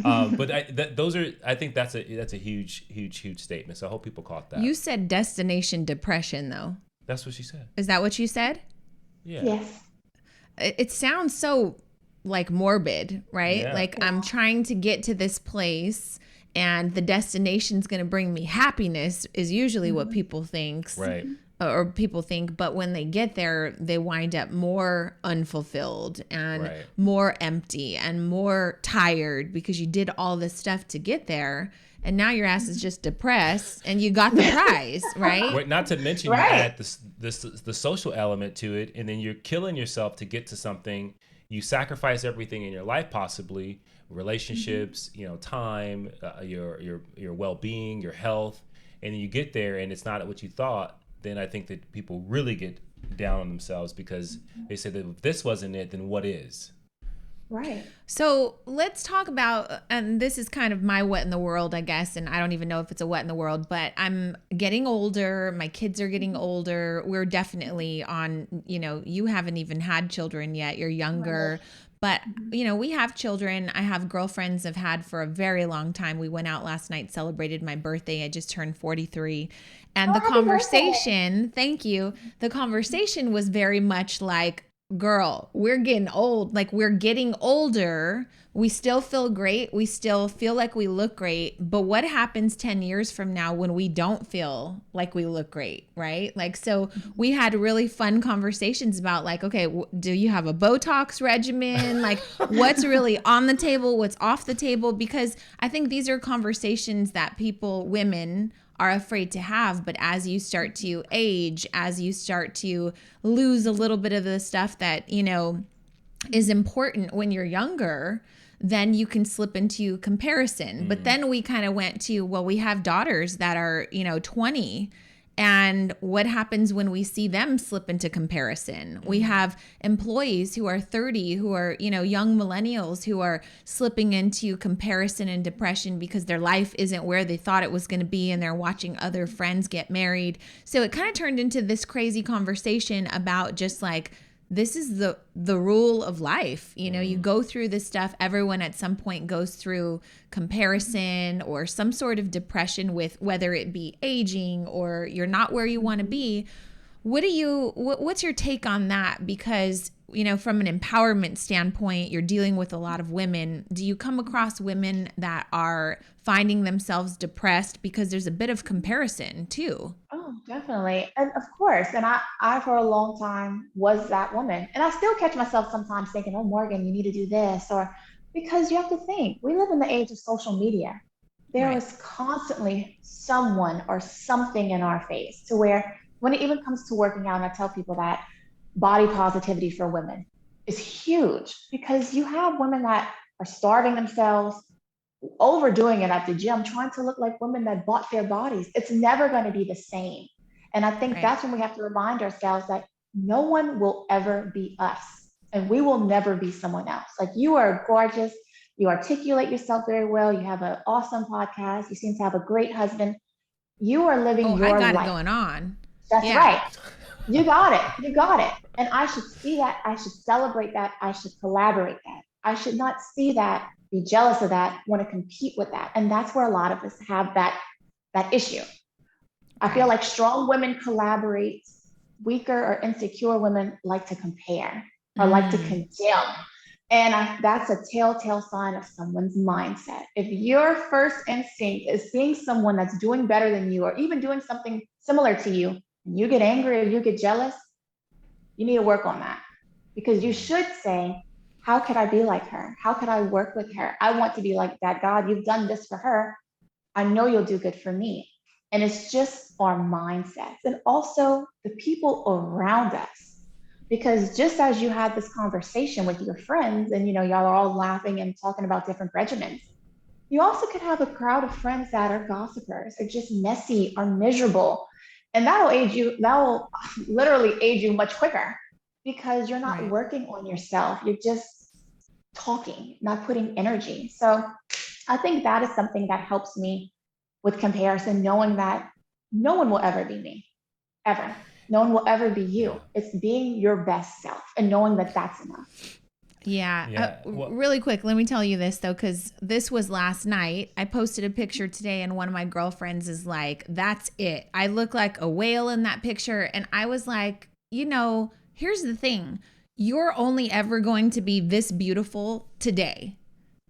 [SPEAKER 3] But I think that's a huge statement. So I hope people caught that.
[SPEAKER 2] You said destination depression, though.
[SPEAKER 3] That's what she said.
[SPEAKER 2] Is that what you said?
[SPEAKER 3] Yeah.
[SPEAKER 1] Yes.
[SPEAKER 2] It sounds so like morbid, right?
[SPEAKER 3] Yeah.
[SPEAKER 2] Like, I'm trying to get to this place and the destination's going to bring me happiness is usually what people think.
[SPEAKER 3] Right.
[SPEAKER 2] Or people think, but when they get there, they wind up more unfulfilled and more empty and more tired, because you did all this stuff to get there. And now your ass is just depressed and you got the prize, right?
[SPEAKER 3] Not to mention you add the social element to it, and then you're killing yourself to get to something. You sacrifice everything in your life, possibly relationships, time, your well-being, your health, and then you get there and it's not what you thought. Then I think that people really get down on themselves, because they say that if this wasn't it, then what is?
[SPEAKER 1] Right.
[SPEAKER 2] So let's talk about, and this is kind of my what in the world, I guess, and I don't even know if it's a what in the world, but I'm getting older. My kids are getting older. We're definitely on, you haven't even had children yet. You're younger. But, we have children. I have girlfriends I've had for a very long time. We went out last night, celebrated my birthday. I just turned 43. And the conversation, thank you. The conversation was very much like, girl, we're getting old. Like, we're getting older. We still feel great. We still feel like we look great. But what happens 10 years from now when we don't feel like we look great, right? Like, so we had really fun conversations about, like, okay, do you have a Botox regimen? Like, what's really on the table? What's off the table? Because I think these are conversations that women are afraid to have. But as you start to age, as you start to lose a little bit of the stuff that, is important when you're younger, then you can slip into comparison. But then we kind of went to, well, we have daughters that are, 20, And what happens when we see them slip into comparison? We have employees who are 30, who are, young millennials who are slipping into comparison and depression because their life isn't where they thought it was going to be, and they're watching other friends get married. So it kind of turned into this crazy conversation about just like, this is the rule of life. You go through this stuff. Everyone at some point goes through comparison or some sort of depression, with whether it be aging or you're not where you want to be. What's your take on that? Because, from an empowerment standpoint, you're dealing with a lot of women. Do you come across women that are finding themselves depressed because there's a bit of comparison too?
[SPEAKER 1] Oh, definitely. And of course, and I for a long time was that woman. And I still catch myself sometimes thinking, oh, Morgan, you need to do this. Or because you have to think, we live in the age of social media. There
[SPEAKER 2] Right.
[SPEAKER 1] is constantly someone or something in our face, to where when it even comes to working out, and I tell people that body positivity for women is huge, because you have women that are starving themselves, overdoing it at the gym, trying to look like women that bought their bodies. It's never going to be the same. And I think
[SPEAKER 2] Right.
[SPEAKER 1] that's when we have to remind ourselves that no one will ever be us, and we will never be someone else. Like, you are gorgeous. You articulate yourself very well. You have an awesome podcast. You seem to have a great husband. You are living
[SPEAKER 2] Oh, I
[SPEAKER 1] your
[SPEAKER 2] got it
[SPEAKER 1] life.
[SPEAKER 2] going on.
[SPEAKER 1] That's
[SPEAKER 2] Yeah.
[SPEAKER 1] right. You got it. You got it. And I should see that. I should celebrate that. I should collaborate that. I should not see that, be jealous of that, want to compete with that. And that's where a lot of us have that issue. I feel
[SPEAKER 2] Right.
[SPEAKER 1] like strong women collaborate. Weaker or insecure women like to compare or like to
[SPEAKER 2] Mm.
[SPEAKER 1] condemn. And that's a telltale sign of someone's mindset. If your first instinct is seeing someone that's doing better than you, or even doing something similar to you, and you get angry or you get jealous, you need to work on that. Because you should say, how could I be like her? How could I work with her? I want to be like that. God, you've done this for her. I know you'll do good for me. And it's just our mindsets, and also the people around us. Because just as you had this conversation with your friends, and y'all are all laughing and talking about different regimens, you also could have a crowd of friends that are gossipers, or just messy or miserable. And that'll literally age you much quicker, because you're not
[SPEAKER 2] Right.
[SPEAKER 1] working on yourself. You're just talking, not putting energy. So I think that is something that helps me with comparison, knowing that no one will ever be me, ever. No one will ever be
[SPEAKER 3] Yeah.
[SPEAKER 1] you. It's being your best self and knowing that that's enough.
[SPEAKER 2] Yeah.
[SPEAKER 3] Yeah. Well,
[SPEAKER 2] Really quick, let me tell you this though, because this was last night. I posted a picture today, and one of my girlfriends is like, that's it. I look like a whale in that picture. And I was like, here's the thing. You're only ever going to be this beautiful today.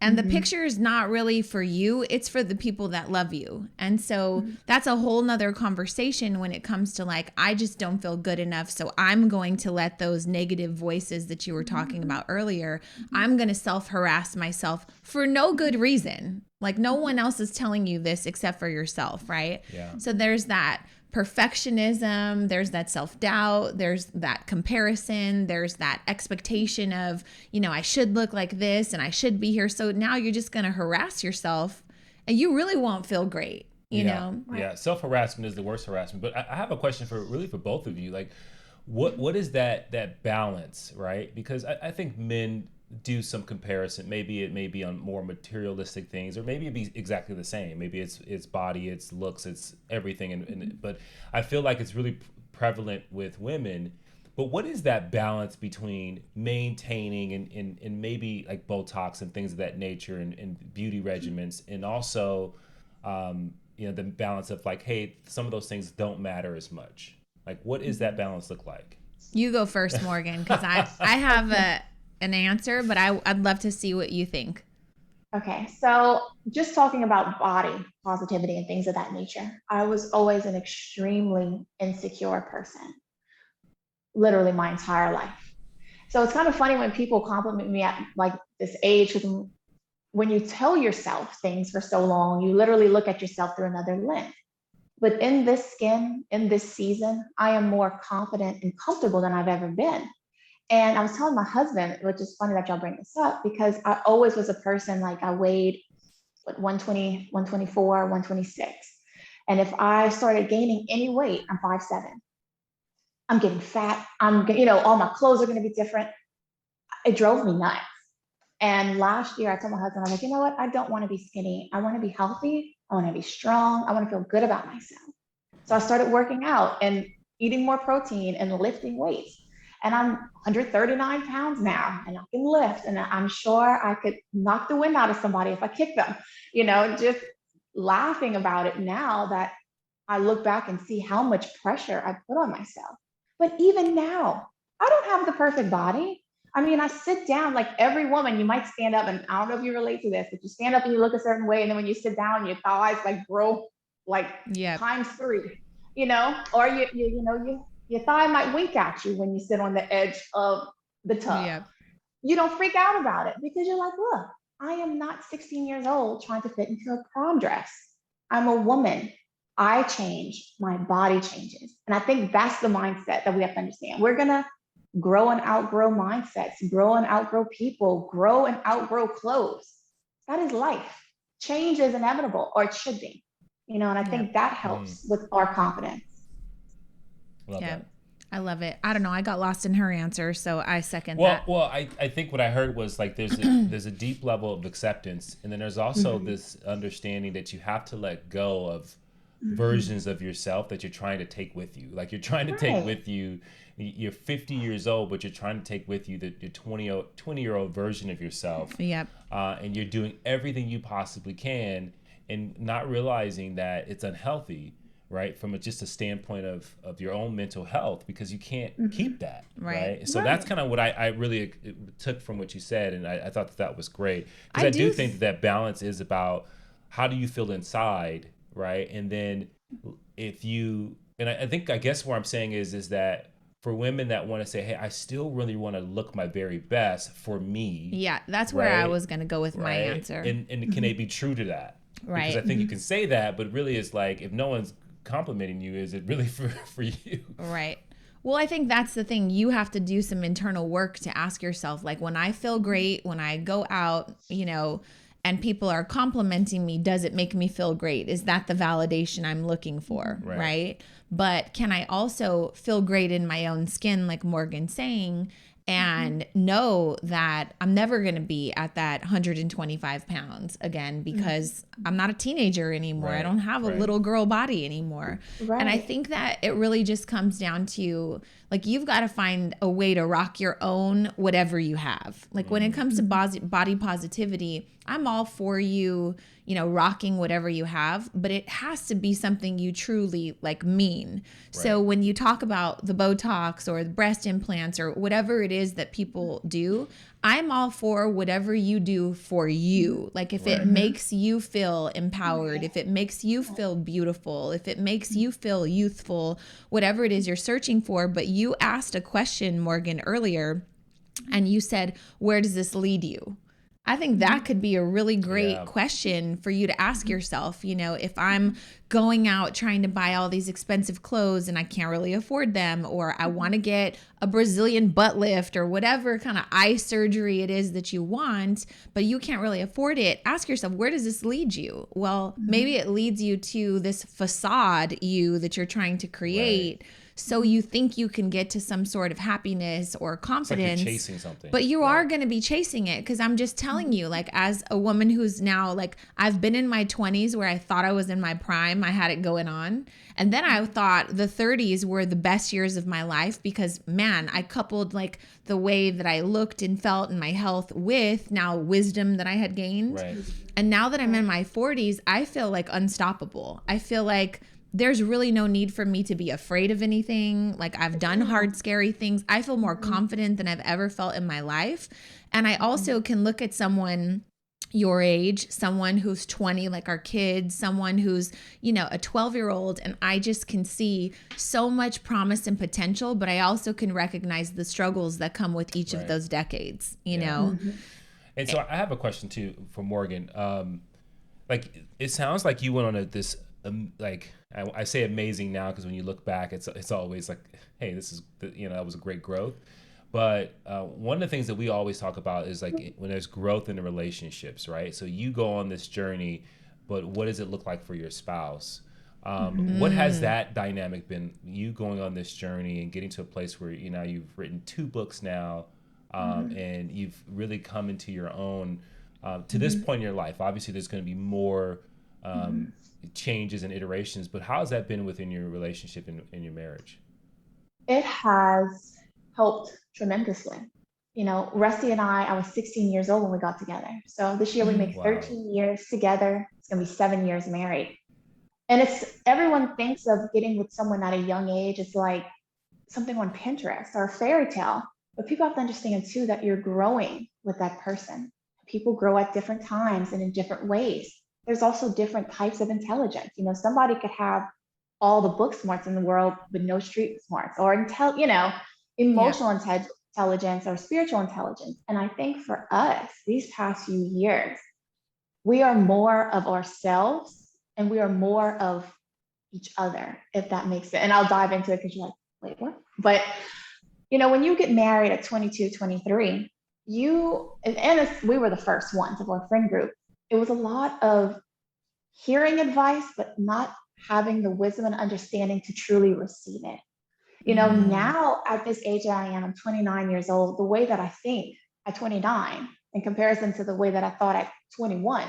[SPEAKER 2] And the
[SPEAKER 1] Mhm.
[SPEAKER 2] picture is not really for you. It's for the people that love you. And so that's a whole nother conversation when it comes to like, I just don't feel good enough. So I'm going to let those negative voices that you were talking about earlier, I'm going to self-harass myself for no good reason. Like, no one else is telling you this except for yourself, right?
[SPEAKER 3] Yeah.
[SPEAKER 2] So there's that perfectionism, there's that self-doubt, there's that comparison, there's that expectation of, I should look like this and I should be here. So now you're just going to harass yourself, and you really won't feel great,
[SPEAKER 1] Right.
[SPEAKER 3] Yeah. Self-harassment is the worst harassment. But I have a question for both of you. Like, what is that balance, right? Because I think men do some comparison. Maybe it may be on more materialistic things, or maybe it be exactly the same. Maybe it's body, it's looks, it's everything. But I feel like it's really prevalent with women. But what is that balance between maintaining and maybe like Botox and things of that nature, and beauty regimens, and also the balance of like, hey, some of those things don't matter as much. Like, what is that balance look like?
[SPEAKER 2] You go first, Morgan, because I have an answer, but I'd love to see what you think.
[SPEAKER 1] Okay, so just talking about body positivity and things of that nature, I was always an extremely insecure person, literally my entire life. So it's kind of funny when people compliment me at like this age, because when you tell yourself things for so long, you literally look at yourself through another lens. But in this skin, in this season, I am more confident and comfortable than I've ever been. And I was telling my husband, which is funny that y'all bring this up, because I always was a person, like, I weighed what, 120, 124, 126. And if I started gaining any weight, I'm 5'7". I'm getting fat. All my clothes are going to be different. It drove me nuts. And last year I told my husband, I'm like, you know what? I don't want to be skinny. I want to be healthy. I want to be strong. I want to feel good about myself. So I started working out and eating more protein and lifting weights. And I'm 139 pounds now, and I can lift, and I'm sure I could knock the wind out of somebody if I kicked them, just laughing about it now that I look back and see how much pressure I put on myself. But even now, I don't have the perfect body. I mean, I sit down like every woman, you might stand up, and I don't know if you relate to this, but you stand up and you look a certain way, and then when you sit down, your thighs like grow like times 3, or your thigh might wink at you when you sit on the edge of the tub.
[SPEAKER 2] Yep.
[SPEAKER 1] You don't freak out about it because you're like, look, I am not 16 years old trying to fit into a prom dress. I'm a woman. I change, my body changes. And I think that's the mindset that we have to understand. We're going to grow and outgrow mindsets, grow and outgrow people, grow and outgrow clothes. That is life. Change is inevitable, or it should be, and I think that helps with our confidence.
[SPEAKER 3] Love that.
[SPEAKER 2] I love it. I don't know. I got lost in her answer, so I second that.
[SPEAKER 3] Well, I think what I heard was like there's a deep level of acceptance, and then there's also this understanding that you have to let go of versions of yourself that you're trying to take with you. Like you're trying to take with you, you're 50 years old, but you're trying to take with you your 20-year-old version of yourself.
[SPEAKER 2] Yep.
[SPEAKER 3] And you're doing everything you possibly can and not realizing that it's unhealthy, right? From just a standpoint of your own mental health, because you can't keep that, right? So that's kind of what I really took from what you said. And I thought that was great. Because I do think that balance is about how do you feel inside, right? And then I guess what I'm saying is that for women that want to say, hey, I still really want to look my very best for me.
[SPEAKER 2] Yeah, that's where I was going to go with my answer.
[SPEAKER 3] And can they be true to that?
[SPEAKER 2] Right.
[SPEAKER 3] Because I think you can say that, but really it's like, if no one's complimenting you, is it really for you?
[SPEAKER 2] Right. Well, I think that's the thing. You have to do some internal work to ask yourself, like, when I feel great, when I go out, and people are complimenting me, does it make me feel great? Is that the validation I'm looking for? Right? But can I also feel great in my own skin, like Morgan's saying, and know that I'm never going to be at that 125 pounds again, because I'm not a teenager anymore. I don't have a little girl body anymore. And I think that it really just comes down to, like, you've got to find a way to rock your own whatever you have. Like when it comes to body positivity, I'm all for you, rocking whatever you have, but it has to be something you truly mean. So when you talk about the Botox or the breast implants or whatever it is that people do, I'm all for whatever you do for you. Like if it makes you feel empowered, if it makes you feel beautiful, if it makes you feel youthful, whatever it is you're searching for. But you asked a question, Morgan, earlier, and you said, where does this lead you? I think that could be a really great question for you to ask yourself. If I'm going out trying to buy all these expensive clothes and I can't really afford them, or I want to get a Brazilian butt lift or whatever kind of eye surgery it is that you want, but you can't really afford it, ask yourself, where does this lead you? Well, maybe it leads you to this facade you that you're trying to create. So you think you can get to some sort of happiness or confidence,
[SPEAKER 3] like you're chasing something,
[SPEAKER 2] but you are going to be chasing it. Because I'm just telling you, like, as a woman who's now, I've been in my 20s where I thought I was in my prime, I had it going on. And then I thought the 30s were the best years of my life because, man, I coupled the way that I looked and felt and my health with now wisdom that I had gained. And now that I'm in my 40s, I feel unstoppable. I feel like there's really no need for me to be afraid of anything. I've done hard, scary things. I feel more confident than I've ever felt in my life. And I also can look at someone your age, someone who's 20, like our kids, someone who's, a 12-year-old, and I just can see so much promise and potential, but I also can recognize the struggles that come with each of those decades, know?
[SPEAKER 3] And so I have a question too for Morgan. It sounds like you went on this I say amazing now because when you look back, it's always like, hey, this is that was a great growth. But one of the things that we always talk about is when there's growth in the relationships, right? So you go on this journey, but what does it look like for your spouse? What has that dynamic been? You going on this journey and getting to a place where you've written 2 books now, and you've really come into your own to this point in your life. Obviously, there's going to be more changes and iterations, but how has that been within your relationship and in your marriage?
[SPEAKER 1] It has helped tremendously. Rusty and I was 16 years old when we got together. So this year we make
[SPEAKER 3] Wow.
[SPEAKER 1] 13 years together. It's going to be 7 years married. And everyone thinks of getting with someone at a young age. It's like something on Pinterest or a fairy tale. But people have to understand too that you're growing with that person. People grow at different times and in different ways. There's also different types of intelligence. Somebody could have all the book smarts in the world, but no street smarts or
[SPEAKER 2] Yeah.
[SPEAKER 1] emotional intelligence or spiritual intelligence. And I think for us, these past few years, we are more of ourselves and we are more of each other, if that makes sense. And I'll dive into it because you're like, wait, what? But when you get married at 22, 23, we were the first ones of our friend group. It was a lot of hearing advice, but not having the wisdom and understanding to truly receive it. Now at this age that I am, I'm 29 years old, the way that I think at 29 in comparison to the way that I thought at 21,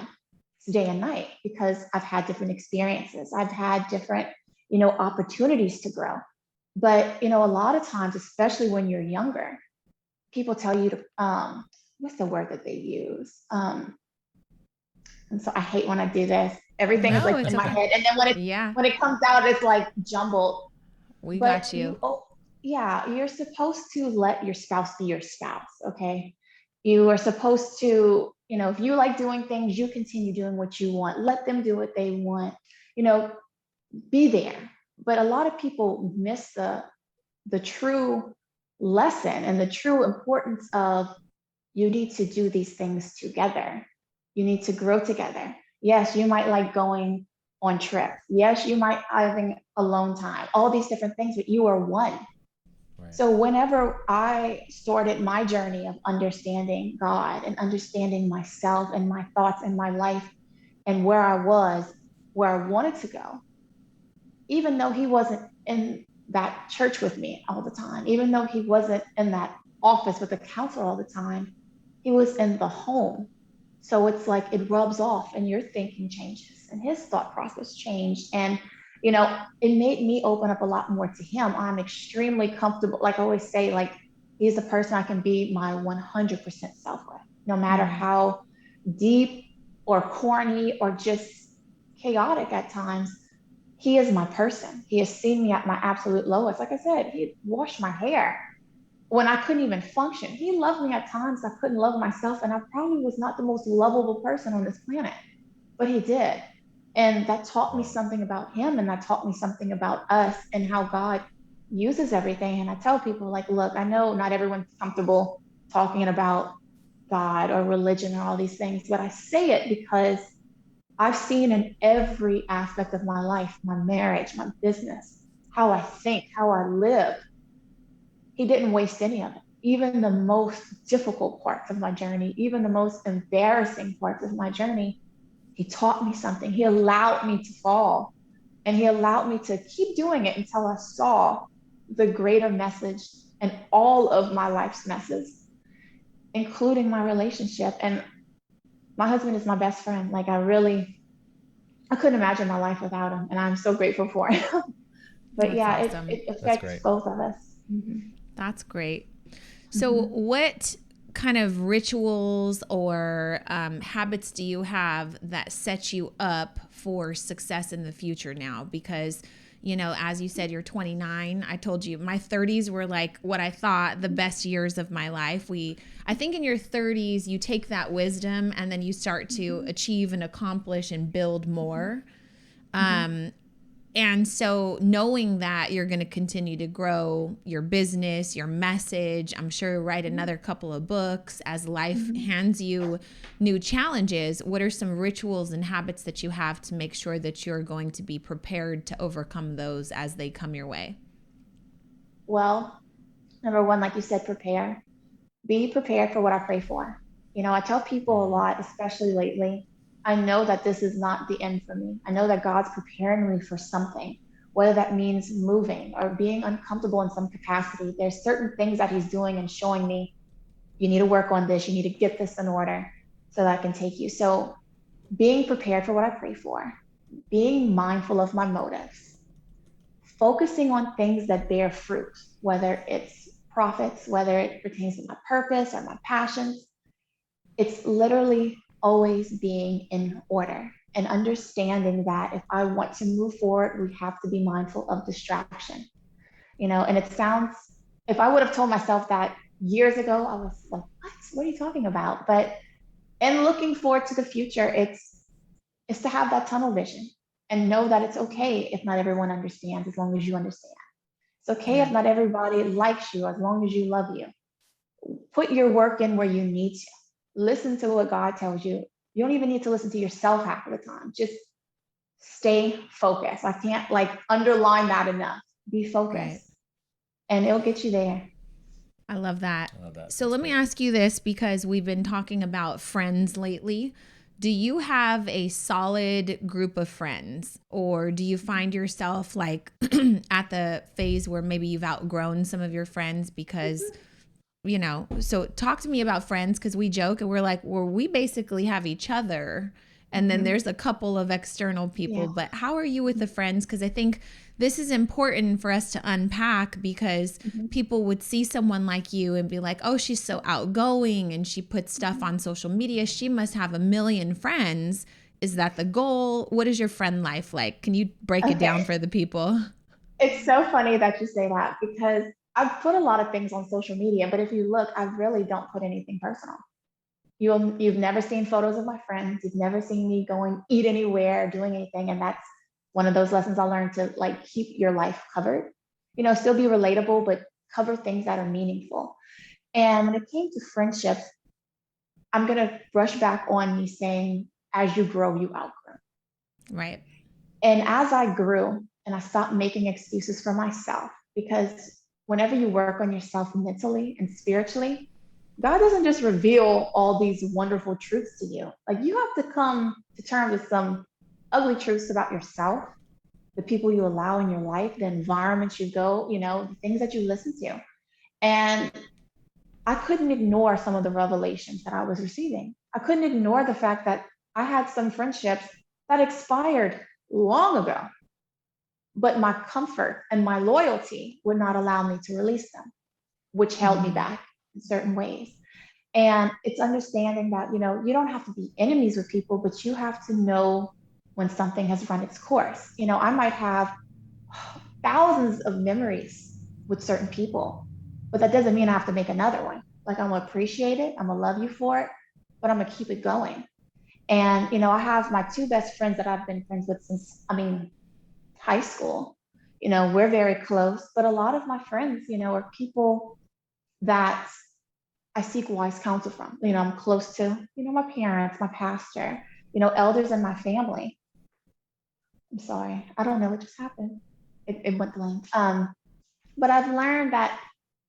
[SPEAKER 1] it's day and night because I've had different experiences. I've had different, opportunities to grow. But, a lot of times, especially when you're younger, people tell you to, what's the word that they use? And so I hate when I do this. Everything is
[SPEAKER 2] No,
[SPEAKER 1] like
[SPEAKER 2] it's
[SPEAKER 1] in my
[SPEAKER 2] okay.
[SPEAKER 1] head. And then
[SPEAKER 2] Yeah,
[SPEAKER 1] when it comes out, it's like jumbled.
[SPEAKER 2] we
[SPEAKER 1] But
[SPEAKER 2] got you.
[SPEAKER 1] yeah, you're supposed to let your spouse be your spouse, okay? You are supposed to, if you like doing things, you continue doing what you want. Let them do what they want. You know, be there. But a lot of people miss the true lesson and the true importance of you need to do these things together. You need to grow together. Yes, you might like going on trips. Yes, you might having alone time, all these different things, but you are one.
[SPEAKER 3] Right.
[SPEAKER 1] So whenever I started my journey of understanding God and understanding myself and my thoughts and my life and where I was, where I wanted to go, even though he wasn't in that church with me all the time, even though he wasn't in that office with the counselor all the time, he was in the home. So it's like it rubs off and your thinking changes and his thought process changed. And, it made me open up a lot more to him. I'm extremely comfortable. Like I always say, like he's the person I can be my 100% self with, no matter how deep or corny or just chaotic at times. He is my person. He has seen me at my absolute lowest. Like I said, he washed my hair when I couldn't even function. He loved me at times I couldn't love myself, and I probably was not the most lovable person on this planet, but he did. And that taught me
[SPEAKER 3] Wow.
[SPEAKER 1] something about him, and that taught me something about us and how God uses everything. And I tell people, like, look, I know not everyone's comfortable talking about God or religion or all these things, but I say it because I've seen in every aspect of my life, my marriage, my business, how I think, how I live. He didn't waste any of it. Even the most difficult parts of my journey, even the most embarrassing parts of my journey, he taught me something. He allowed me to fall and he allowed me to keep doing it until I saw the greater message and all of my life's messes, including my relationship. And my husband is my best friend. Like I couldn't imagine my life without him. And I'm so grateful for him. But
[SPEAKER 2] That's
[SPEAKER 1] yeah,
[SPEAKER 2] awesome.
[SPEAKER 1] it
[SPEAKER 3] That's
[SPEAKER 1] affects
[SPEAKER 3] great.
[SPEAKER 1] both of us. Mhm.
[SPEAKER 2] That's great. So,
[SPEAKER 1] Mhm.
[SPEAKER 2] what kind of rituals or habits do you have that set you up for success in the future now? Because, as you said, you're 29. I told you my 30s were like what I thought the best years of my life. I think in your 30s, you take that wisdom and then you start to achieve and accomplish and build more.
[SPEAKER 1] Mhm.
[SPEAKER 2] And so knowing that you're going to continue to grow your business, your message, I'm sure write another couple of books as life
[SPEAKER 1] Mhm.
[SPEAKER 2] hands you new challenges, what are some rituals and habits that you have to make sure that you're going to be prepared to overcome those as they come your way?
[SPEAKER 1] Well, number one, like you said, prepare. Be prepared for what I pray for. I tell people a lot, especially lately. I know that this is not the end for me. I know that God's preparing me for something, whether that means moving or being uncomfortable in some capacity. There's certain things that He's doing and showing me, you need to work on this, you need to get this in order so that I can take you. So being prepared for what I pray for, being mindful of my motives, focusing on things that bear fruit, whether it's profits, whether it pertains to my purpose or my passions. It's literally always being in order and understanding that if I want to move forward, we have to be mindful of distraction. And it sounds, if I would have told myself that years ago, I was like, what are you talking about? But in looking forward to the future, it's to have that tunnel vision and know that it's okay if not everyone understands, as long as you understand. It's okay if not everybody likes you, as long as you love you. Put your work in where you need to. Listen to what God tells you. You don't even need to listen to yourself half of the time. Just stay focused. I can't underline that enough. Be focused,
[SPEAKER 2] Right.
[SPEAKER 1] and it'll get you there.
[SPEAKER 2] I love that. So
[SPEAKER 3] That's
[SPEAKER 2] let me
[SPEAKER 3] great.
[SPEAKER 2] ask you this, because we've been talking about friends lately. Do you have a solid group of friends, or do you find yourself at the phase where maybe you've outgrown some of your friends because, so talk to me about friends, because we joke and we're like, well, we basically have each other. And then there's a couple of external people,
[SPEAKER 1] Yeah.
[SPEAKER 2] but how are you with the friends? Because I think this is important for us to unpack, because people would see someone like you and be like, oh, she's so outgoing and she puts stuff on social media. She must have a million friends. Is that the goal? What is your friend life like? Can you break it down
[SPEAKER 1] Okay.
[SPEAKER 2] for the people?
[SPEAKER 1] It's so funny that you say that, because I've put a lot of things on social media, but if you look, I really don't put anything personal. You've never seen photos of my friends. You've never seen me going eat anywhere, doing anything. And that's one of those lessons I learned, to keep your life covered, still be relatable, but cover things that are meaningful. And when it came to friendships, I'm going to brush back on me saying, as you grow, you outgrow.
[SPEAKER 2] Right.
[SPEAKER 1] And as I grew and I stopped making excuses for myself, because whenever you work on yourself mentally and spiritually, God doesn't just reveal all these wonderful truths to you. You have to come to terms with some ugly truths about yourself, the people you allow in your life, the environment you go, the things that you listen to. And I couldn't ignore some of the revelations that I was receiving. I couldn't ignore the fact that I had some friendships that expired long ago, but my comfort and my loyalty would not allow me to release them, which held me back in certain ways. And it's understanding that, you don't have to be enemies with people, but you have to know when something has run its course. I might have thousands of memories with certain people, but that doesn't mean I have to make another one. I'm gonna appreciate it, I'm gonna love you for it, but I'm gonna keep it going. And, I have my two best friends that I've been friends with since, high school. We're very close, but a lot of my friends, are people that I seek wise counsel from. I'm close to, my parents, my pastor, elders in my family. I'm sorry, I don't know what just happened. It went blank. But I've learned that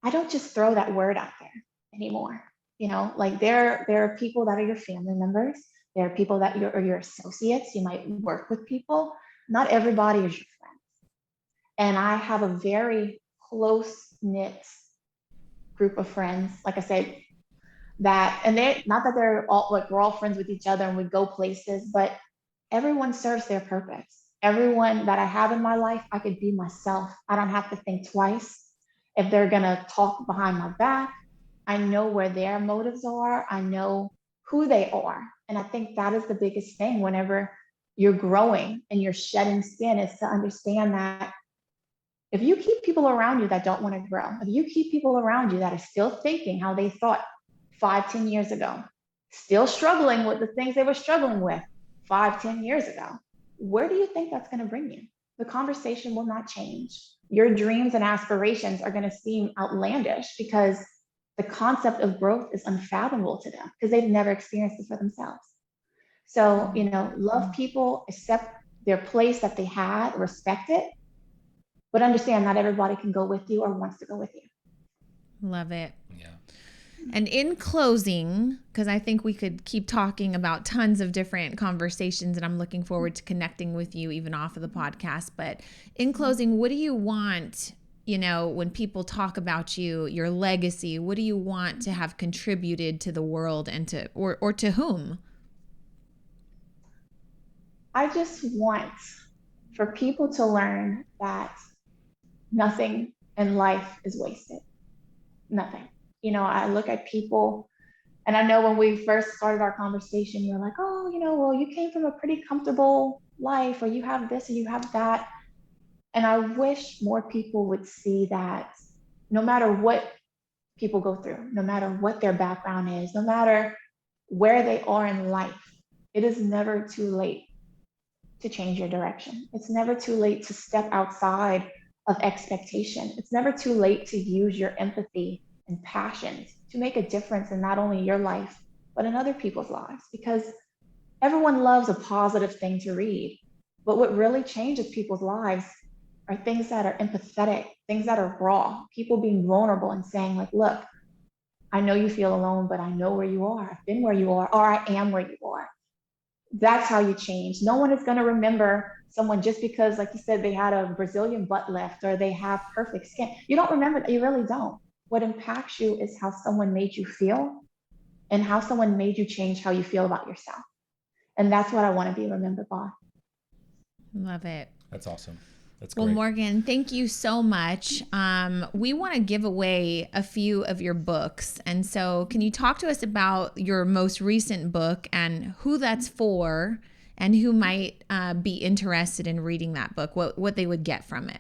[SPEAKER 1] I don't just throw that word out there anymore. There are people that are your family members. There are people that are your associates. You might work with people. Not everybody is your friend. And I have a very close knit group of friends. Like I said, and they, not that they're all we're all friends with each other and we go places, but everyone serves their purpose. Everyone that I have in my life, I could be myself. I don't have to think twice if they're gonna talk behind my back. I know where their motives are. I know who they are. And I think that is the biggest thing whenever you're growing and you're shedding skin, is to understand that if you keep people around you that don't want to grow, if you keep people around you that are still thinking how they thought 5, 10 years ago, still struggling with the things they were struggling with 5, 10 years ago, where do you think that's going to bring you? The conversation will not change. Your dreams and aspirations are going to seem outlandish because the concept of growth is unfathomable to them because they've never experienced it for themselves. So, love people, accept their place that they had, respect it, but understand not everybody can go with you or wants to go with you.
[SPEAKER 2] Love it.
[SPEAKER 3] Yeah.
[SPEAKER 2] And in closing, because I think we could keep talking about tons of different conversations, and I'm looking forward to connecting with you even off of the podcast. But in closing, what do you want, when people talk about you, your legacy, what do you want to have contributed to the world and or to whom?
[SPEAKER 1] I just want for people to learn that nothing in life is wasted. Nothing. I look at people, and I know when we first started our conversation, you're like, oh, well, you came from a pretty comfortable life, or you have this and you have that. And I wish more people would see that no matter what people go through, no matter what their background is, no matter where they are in life, it is never too late to change your direction. It's never too late to step outside of expectation. It's never too late to use your empathy and passions to make a difference in not only your life, but in other people's lives. Because everyone loves a positive thing to read. But what really changes people's lives are things that are empathetic, things that are raw, people being vulnerable and saying, like, look, I know you feel alone, but I know where you are. I've been where you are, or I am where you are. That's how you change. No one is going to remember someone just because, like you said, they had a Brazilian butt lift or they have perfect skin. You don't remember that. You really don't. What impacts you is how someone made you feel and how someone made you change how you feel about yourself. And that's what I want to be remembered by.
[SPEAKER 2] Love it.
[SPEAKER 3] That's awesome. That's great.
[SPEAKER 2] Well, Morgan, thank you so much. We want to give away a few of your books. And so can you talk to us about your most recent book and who that's for and who might be interested in reading that book, what they would get from it?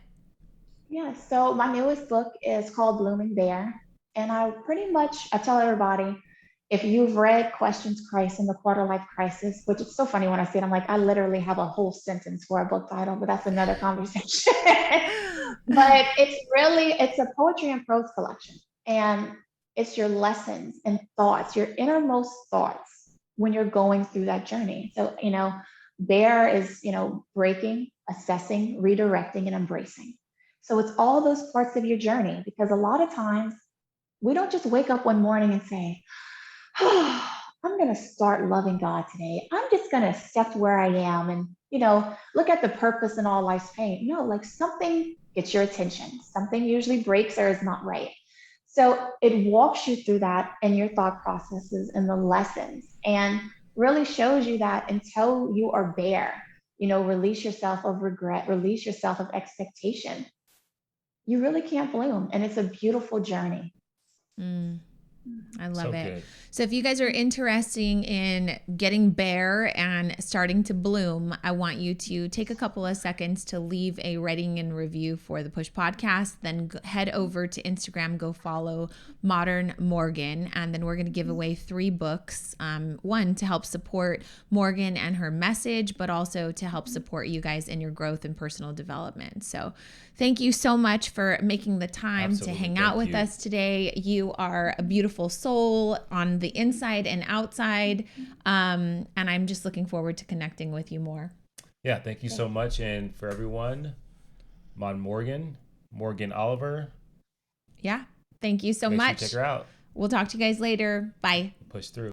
[SPEAKER 1] Yeah, so my newest book is called Blooming Bear. And I tell everybody, if you've read Questions Christ and the Quarter Life Crisis, which is so funny when I say it, I'm like, I literally have a whole sentence for a book title, but that's another conversation. But it's a poetry and prose collection. And it's your lessons and thoughts, your innermost thoughts when you're going through that journey. So, Bear is, breaking, assessing, redirecting, and embracing. So it's all those parts of your journey, because a lot of times we don't just wake up one morning and say, oh, I'm going to start loving God today. I'm just going to accept where I am and, look at the purpose in all life's pain. No, like something gets your attention. Something usually breaks or is not right. So it walks you through that and your thought processes and the lessons, and really shows you that until you are bare, release yourself of regret, release yourself of expectation, you really can't bloom. And it's a beautiful journey.
[SPEAKER 2] I love it.
[SPEAKER 3] Good.
[SPEAKER 2] So if you guys are interested in getting bare and starting to bloom, I want you to take a couple of seconds to leave a rating and review for the Push Podcast. Then head over to Instagram, go follow Modern Morgan, and then we're going to give away 3 books. One to help support Morgan and her message, but also to help support you guys in your growth and personal development. So thank you so much for making the time to hang out with us today. You are a beautiful soul on the inside and outside. And I'm just looking forward to connecting with you more.
[SPEAKER 3] Yeah, thank you so much. And for everyone, Morgan Olivier.
[SPEAKER 2] Yeah, thank you so much.
[SPEAKER 3] Check her out.
[SPEAKER 2] We'll talk to you guys later. Bye.
[SPEAKER 3] Push through.